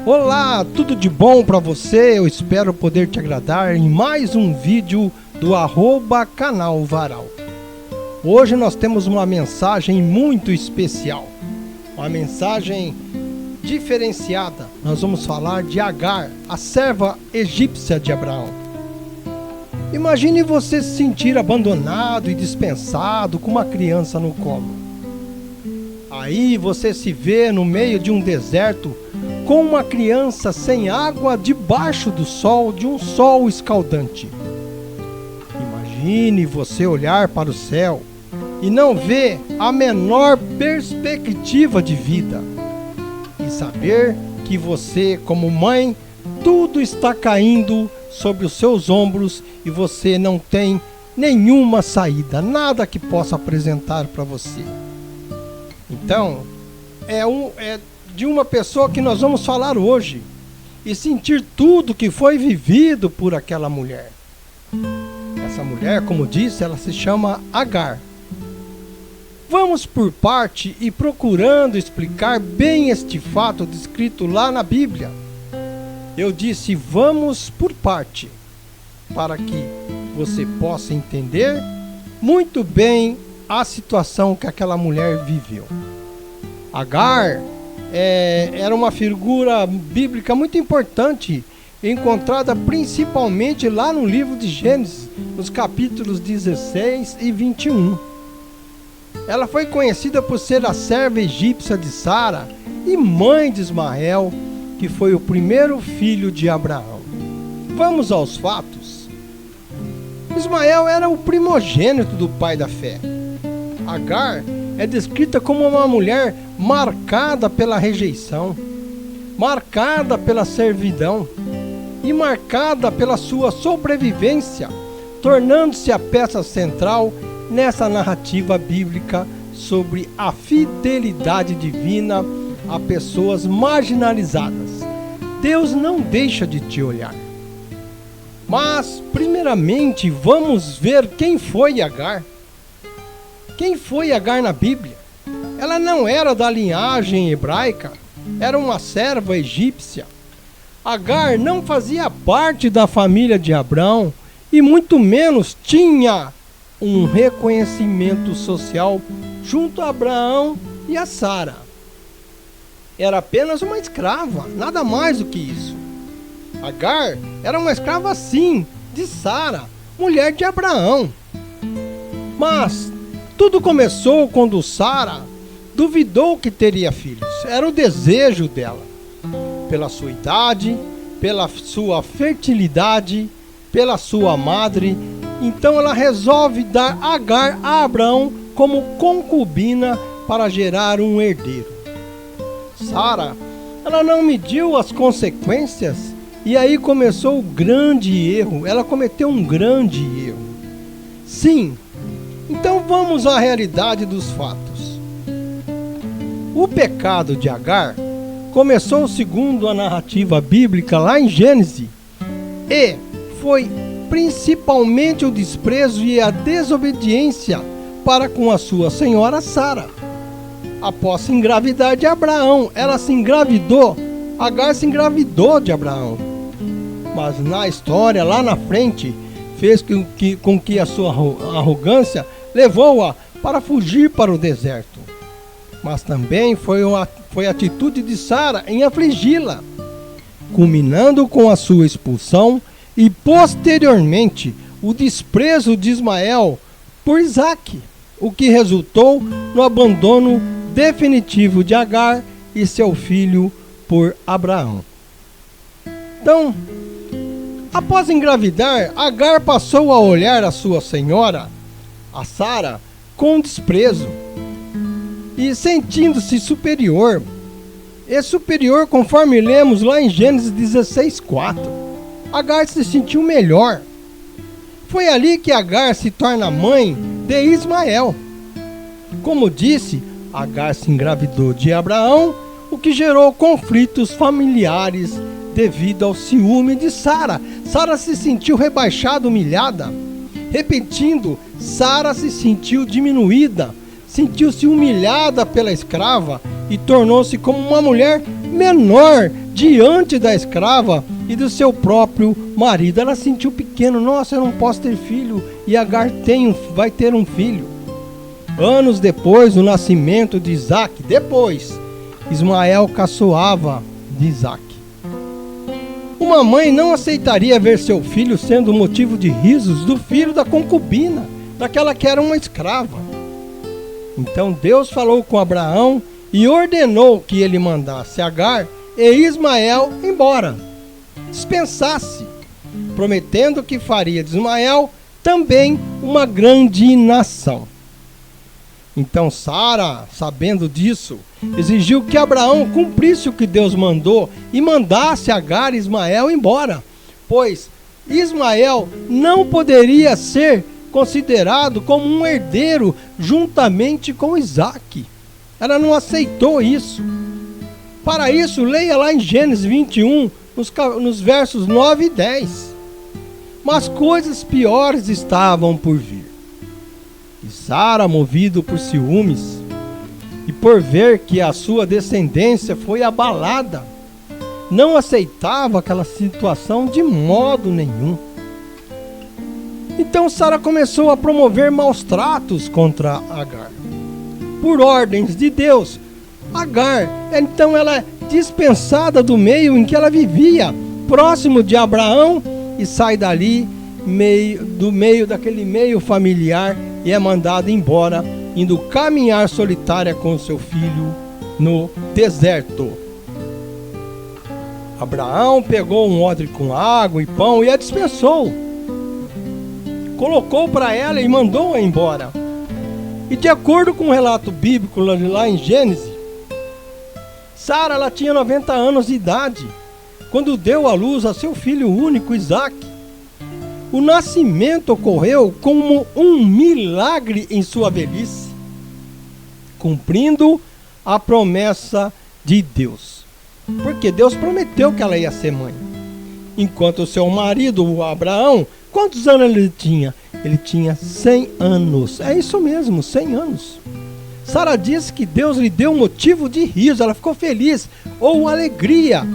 Olá, tudo de bom para você? Eu espero poder te agradar em mais um vídeo do @canal Varal. Hoje nós temos uma mensagem muito especial, uma mensagem diferenciada. Nós vamos falar de Agar, a serva egípcia de Abraão. Imagine você se sentir abandonado e dispensado com uma criança no colo. Aí você se vê no meio de um deserto com uma criança sem água debaixo do sol, de um sol escaldante. Imagine você olhar para o céu e não ver a menor perspectiva de vida. E saber que você, como mãe, tudo está caindo sobre os seus ombros e você não tem nenhuma saída, nada que possa apresentar para você. Então, é de uma pessoa que nós vamos falar hoje e sentir tudo que foi vivido por aquela mulher. Essa mulher, como disse, ela se chama Agar. Vamos por parte e procurando explicar bem este fato descrito lá na Bíblia. Eu disse vamos por parte, para que você possa entender muito bem a situação que aquela mulher viveu. Agar era uma figura bíblica muito importante, encontrada principalmente lá no livro de Gênesis, nos capítulos 16 e 21. Ela foi conhecida por ser a serva egípcia de Sara e mãe de Ismael, que foi o primeiro filho de Abraão. Vamos aos fatos. Ismael era o primogênito do pai da fé. Agar é descrita como uma mulher marcada pela rejeição, marcada pela servidão e marcada pela sua sobrevivência, tornando-se a peça central nessa narrativa bíblica sobre a fidelidade divina a pessoas marginalizadas. Deus não deixa de te olhar. Mas, primeiramente, vamos ver quem foi Agar. Quem foi Agar na Bíblia? Ela não era da linhagem hebraica, era uma serva egípcia. Agar não fazia parte da família de Abraão e muito menos tinha um reconhecimento social junto a Abraão e a Sara. Era apenas uma escrava, nada mais do que isso. Agar era uma escrava sim, de Sara, mulher de Abraão. Mas tudo começou quando Sara duvidou que teria filhos. Era o desejo dela. Pela sua idade, pela sua fertilidade, pela sua madre. Então ela resolve dar Agar a Abraão como concubina para gerar um herdeiro. Sara, ela não mediu as consequências e aí começou o grande erro. Ela cometeu um grande erro. Sim. Então vamos à realidade dos fatos. O pecado de Agar começou segundo a narrativa bíblica lá em Gênesis e foi principalmente o desprezo e a desobediência para com a sua senhora Sara. Após se engravidar de Abraão, ela se engravidou, Agar se engravidou de Abraão. Mas na história, lá na frente, fez com que a sua arrogância levou-a para fugir para o deserto. Mas também foi a atitude de Sara em afligi-la, culminando com a sua expulsão e posteriormente o desprezo de Ismael por Isaque, o que resultou no abandono definitivo de Agar e seu filho por Abraão. Então, após engravidar, Agar passou a olhar a sua senhora, a Sara, com desprezo e sentindo-se superior. É superior conforme lemos lá em Gênesis 16:4. Agar se sentiu melhor. Foi ali que Agar se torna mãe de Ismael. Como disse, Agar se engravidou de Abraão, o que gerou conflitos familiares devido ao ciúme de Sara. Sara se sentiu rebaixada, humilhada. Repetindo, Sara se sentiu diminuída, sentiu-se humilhada pela escrava e tornou-se como uma mulher menor diante da escrava e do seu próprio marido. Ela sentiu pequeno, nossa, eu não posso ter filho, e Agar vai ter um filho. Anos depois do nascimento de Isaac, Ismael caçoava de Isaac. Uma mãe não aceitaria ver seu filho sendo motivo de risos do filho da concubina, daquela que era uma escrava. Então Deus falou com Abraão e ordenou que ele mandasse Agar e Ismael embora, dispensasse, prometendo que faria de Ismael também uma grande nação. Então Sara, sabendo disso, exigiu que Abraão cumprisse o que Deus mandou e mandasse Agar e Ismael embora, pois Ismael não poderia ser considerado como um herdeiro juntamente com Isaac. Ela não aceitou isso. Para isso, leia lá em Gênesis 21, nos versos 9 e 10. Mas coisas piores estavam por vir. E Sara, movido por ciúmes e por ver que a sua descendência foi abalada, não aceitava aquela situação de modo nenhum. Então Sara começou a promover maus tratos contra Agar. Por ordens de Deus, Agar, então ela é dispensada do meio em que ela vivia, próximo de Abraão, e sai dali, do meio daquele meio familiar, e é mandada embora, indo caminhar solitária com seu filho no deserto. Abraão pegou um odre com água e pão e a dispensou. Colocou para ela e mandou-a embora. E de acordo com o relato bíblico lá em Gênesis, Sara ela tinha 90 anos de idade quando deu à luz a seu filho único, Isaac. O nascimento ocorreu como um milagre em sua velhice, cumprindo a promessa de Deus. Porque Deus prometeu que ela ia ser mãe. Enquanto o seu marido, o Abraão, quantos anos ele tinha? Ele tinha 100 anos. É isso mesmo, 100 anos. Sara disse que Deus lhe deu motivo de riso. Ela ficou feliz ou alegria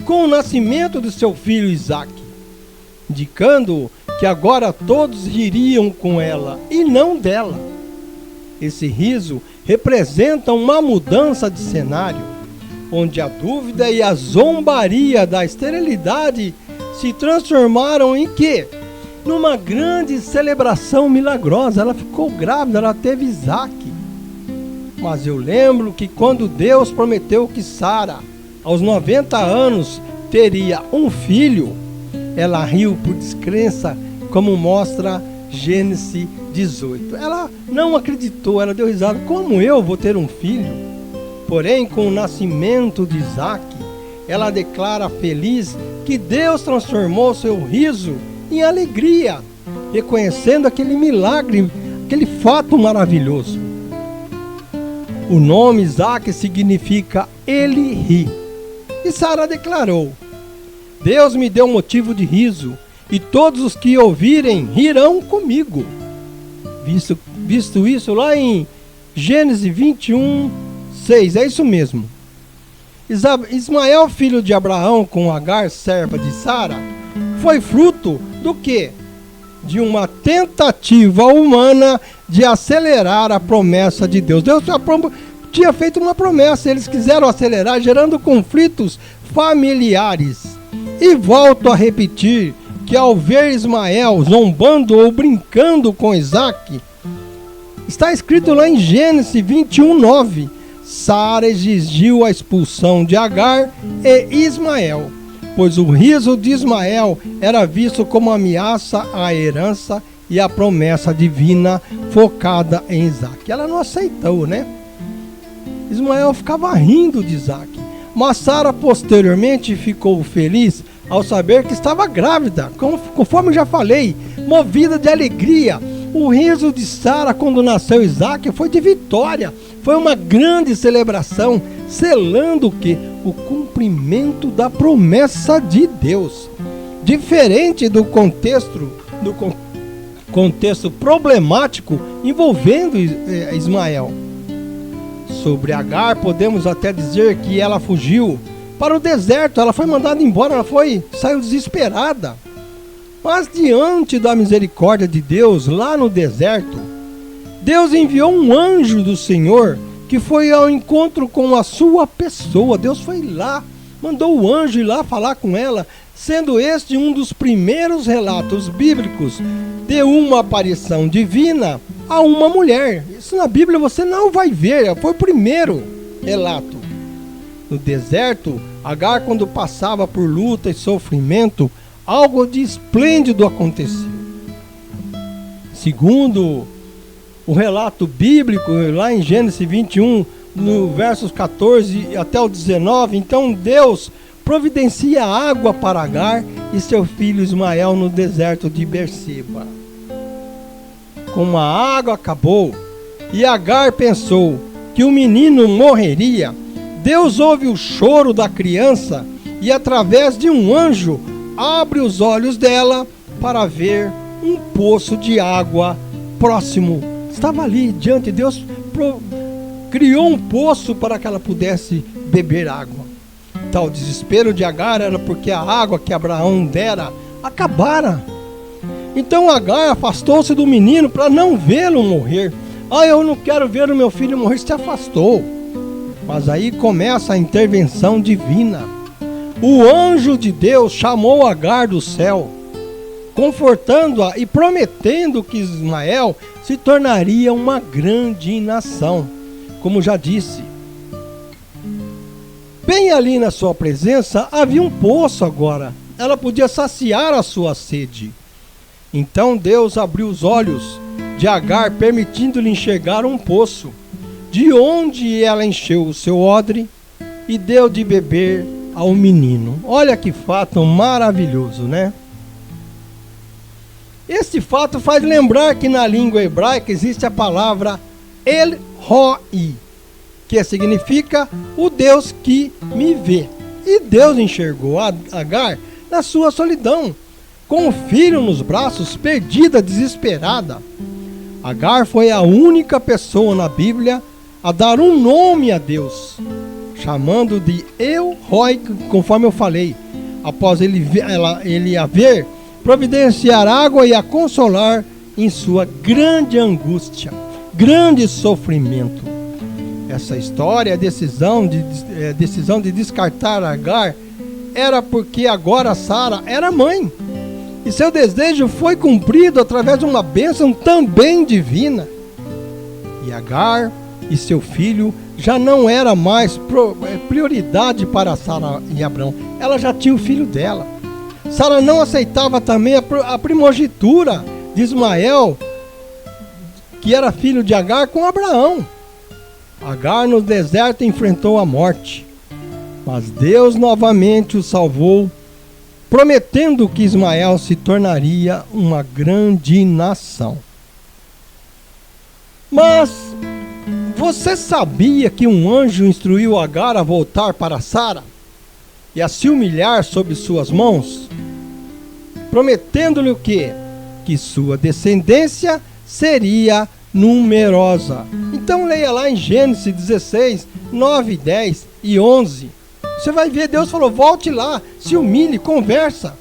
com o nascimento do seu filho Isaac, indicando que agora todos ririam com ela e não dela. Esse riso representa uma mudança de cenário, onde a dúvida e a zombaria da esterilidade se transformaram em quê? Numa grande celebração milagrosa. Ela ficou grávida, ela teve Isaac. Mas eu lembro que quando Deus prometeu que Sara, aos 90 anos, teria um filho, ela riu por descrença, como mostra Gênesis 18. Ela não acreditou, ela deu risada. Como eu vou ter um filho? Porém, com o nascimento de Isaac, ela declara feliz que Deus transformou seu riso em alegria, reconhecendo aquele milagre, aquele fato maravilhoso. O nome Isaac significa ele ri. E Sara declarou: Deus me deu motivo de riso, e todos os que ouvirem rirão comigo. Visto isso lá em Gênesis 21, 6, é isso mesmo. Ismael, filho de Abraão, com Agar, serva de Sara, foi fruto do quê? De uma tentativa humana de acelerar a promessa de Deus. Deus tinha feito uma promessa, eles quiseram acelerar, gerando conflitos familiares. E volto a repetir que ao ver Ismael zombando ou brincando com Isaac, está escrito lá em Gênesis 21, 9, Sara exigiu a expulsão de Agar e Ismael, pois o riso de Ismael era visto como ameaça à herança e à promessa divina focada em Isaac. Ela não aceitou, né? Ismael ficava rindo de Isaac, mas Sara posteriormente ficou feliz ao saber que estava grávida, conforme já falei, movida de alegria. O riso de Sara quando nasceu Isaac foi de vitória, foi uma grande celebração, selando o quê? O cumprimento da promessa de Deus. Diferente do contexto problemático envolvendo Ismael. Sobre Agar, podemos até dizer que ela fugiu para o deserto. Ela foi mandada embora, saiu desesperada. Mas diante da misericórdia de Deus, lá no deserto, Deus enviou um anjo do Senhor que foi ao encontro com a sua pessoa. Deus foi lá, mandou o anjo ir lá falar com ela, sendo este um dos primeiros relatos bíblicos de uma aparição divina a uma mulher. Isso na Bíblia você não vai ver, foi o primeiro relato. No deserto, Agar, quando passava por luta e sofrimento, algo de esplêndido aconteceu. Segundo o relato bíblico, lá em Gênesis 21, no versos 14 até o 19, então Deus providencia água para Agar e seu filho Ismael no deserto de Berseba. Como a água acabou e Agar pensou que o menino morreria, Deus ouve o choro da criança e, através de um anjo, abre os olhos dela para ver um poço de água próximo. Estava ali diante de Deus, criou um poço para que ela pudesse beber água. Tal desespero de Agar era porque a água que Abraão dera acabara. Então Agar afastou-se do menino para não vê-lo morrer. Eu não quero ver o meu filho morrer. Se afastou. Mas aí começa a intervenção divina. O anjo de Deus chamou Agar do céu, confortando-a e prometendo que Ismael se tornaria uma grande nação, como já disse. Bem ali na sua presença havia um poço agora. Ela podia saciar a sua sede. Então Deus abriu os olhos de Agar, permitindo-lhe enxergar um poço, de onde ela encheu o seu odre e deu de beber ao menino. Olha que fato maravilhoso, né? Este fato faz lembrar que na língua hebraica existe a palavra El-Roi, que significa o Deus que me vê. E Deus enxergou Agar na sua solidão, com o filho nos braços, perdida, desesperada. Agar foi a única pessoa na Bíblia a dar um nome a Deus, chamando de El-Roi, conforme eu falei, após ele a ver providenciar água e a consolar em sua grande angústia, grande sofrimento. Essa história, a decisão de descartar Agar, era porque agora Sara era mãe, e seu desejo foi cumprido através de uma bênção também divina. E Agar e seu filho já não era mais prioridade para Sara e Abrão. Ela já tinha o filho dela. Sara não aceitava também a primogenitura de Ismael, que era filho de Agar, com Abraão. Agar no deserto enfrentou a morte, mas Deus novamente o salvou, prometendo que Ismael se tornaria uma grande nação. Mas você sabia que um anjo instruiu Agar a voltar para Sara e a se humilhar sob suas mãos, prometendo-lhe o quê? Que sua descendência seria numerosa. Então leia lá em Gênesis 16, 9, 10 e 11. Você vai ver, Deus falou, volte lá, se humilhe, conversa.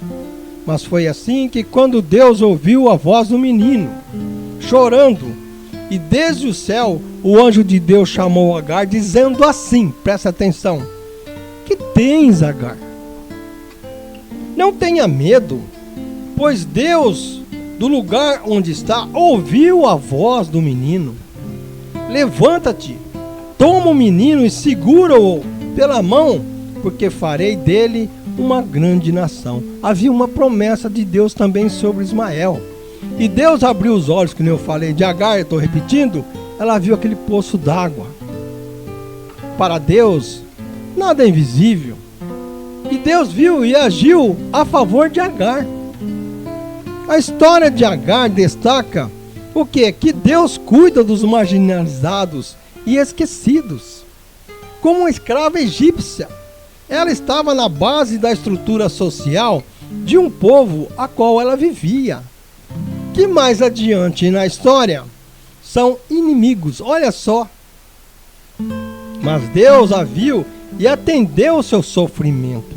Mas foi assim que quando Deus ouviu a voz do menino, chorando, e desde o céu o anjo de Deus chamou Agar, dizendo assim, presta atenção: que tens, Agar? Não tenha medo, pois Deus, do lugar onde está, ouviu a voz do menino. Levanta-te, toma o menino e segura-o pela mão, porque farei dele uma grande nação. Havia uma promessa de Deus também sobre Ismael. E Deus abriu os olhos, que nem eu falei, de Agar, eu estou repetindo, ela viu aquele poço d'água. Para Deus, nada é invisível. E Deus viu e agiu a favor de Agar. A história de Agar destaca o quê? Que Deus cuida dos marginalizados e esquecidos. Como uma escrava egípcia, ela estava na base da estrutura social de um povo a qual ela vivia, que mais adiante na história são inimigos, olha só. Mas Deus a viu e atendeu o seu sofrimento.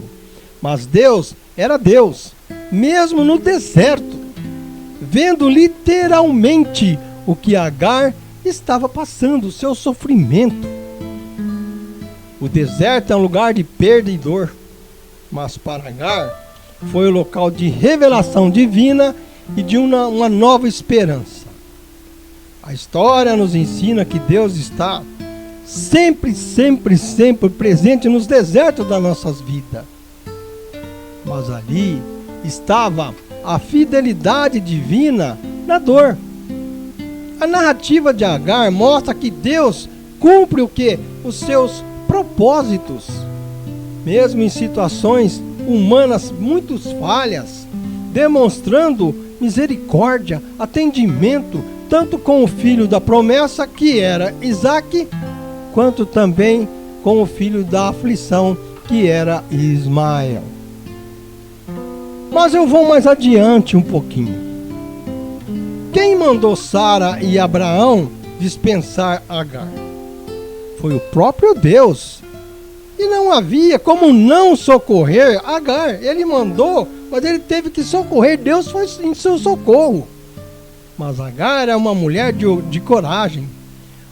Mas Deus era Deus, mesmo no deserto, vendo literalmente o que Agar estava passando, o seu sofrimento. O deserto é um lugar de perda e dor, mas para Agar foi o local de revelação divina e de uma nova esperança. A história nos ensina que Deus está sempre presente nos desertos das nossas vidas. Mas ali estava a fidelidade divina na dor. A narrativa de Agar mostra que Deus cumpre o quê? Os seus propósitos, mesmo em situações humanas muito falhas, demonstrando misericórdia, atendimento, tanto com o filho da promessa, que era Isaque, quanto também com o filho da aflição, que era Ismael. Mas eu vou mais adiante um pouquinho. Quem mandou Sara e Abraão dispensar Agar? Foi o próprio Deus. E não havia como não socorrer Agar. Ele mandou, mas ele teve que socorrer. Deus foi em seu socorro. Mas Agar é uma mulher de coragem.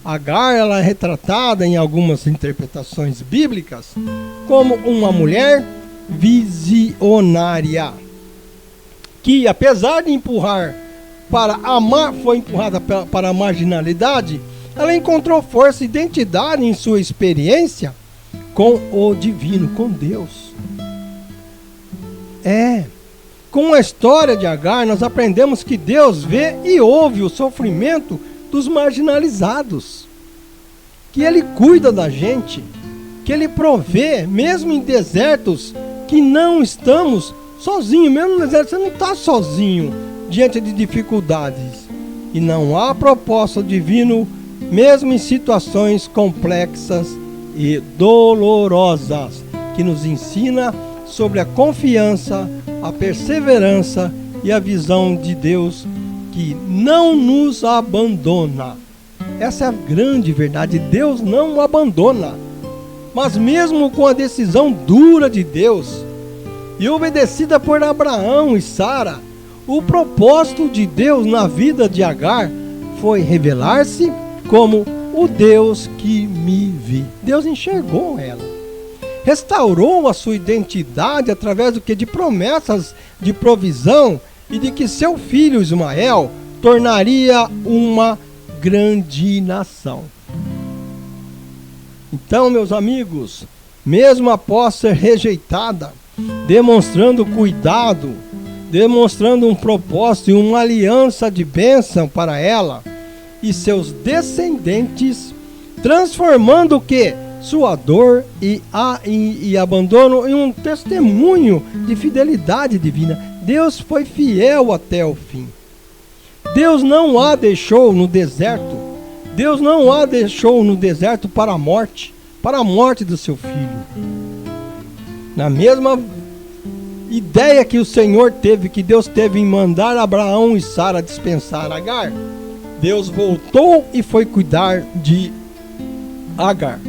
Agar, ela é retratada em algumas interpretações bíblicas como uma mulher visionária, que apesar de foi empurrada para a marginalidade, ela encontrou força e identidade em sua experiência com o divino, com Deus. Com a história de Agar, nós aprendemos que Deus vê e ouve o sofrimento dos marginalizados, que Ele cuida da gente, que Ele provê, mesmo em desertos, que não estamos sozinhos. Mesmo no deserto você não está sozinho diante de dificuldades. E não há propósito divino, mesmo em situações complexas e dolorosas, que nos ensina sobre a confiança, a perseverança e a visão de Deus, que não nos abandona. Essa é a grande verdade. Deus não abandona. Mas mesmo com a decisão dura de Deus e obedecida por Abraão e Sara, o propósito de Deus na vida de Agar foi revelar-se como o Deus que me vê. Deus enxergou ela, restaurou a sua identidade através do que? De promessas de provisão e de que seu filho Ismael tornaria uma grande nação. Então, meus amigos, mesmo após ser rejeitada, demonstrando cuidado, demonstrando um propósito e uma aliança de bênção para ela e seus descendentes, transformando o que? Sua dor e abandono em um testemunho de fidelidade divina. Deus foi fiel até o fim. Deus não a deixou no deserto. Deus não a deixou no deserto para a morte do seu filho. Na mesma ideia que o Senhor teve, que Deus teve em mandar Abraão e Sara dispensar Agar, Deus voltou e foi cuidar de Agar.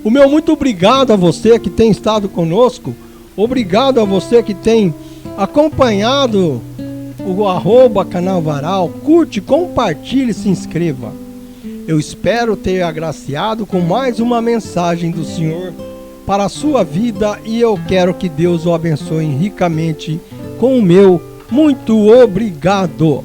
O meu muito obrigado a você que tem estado conosco. Obrigado a você que tem acompanhado o @canal Varal. Curte, compartilhe e se inscreva. Eu espero ter agraciado com mais uma mensagem do Senhor para a sua vida, e eu quero que Deus o abençoe ricamente com o meu muito obrigado.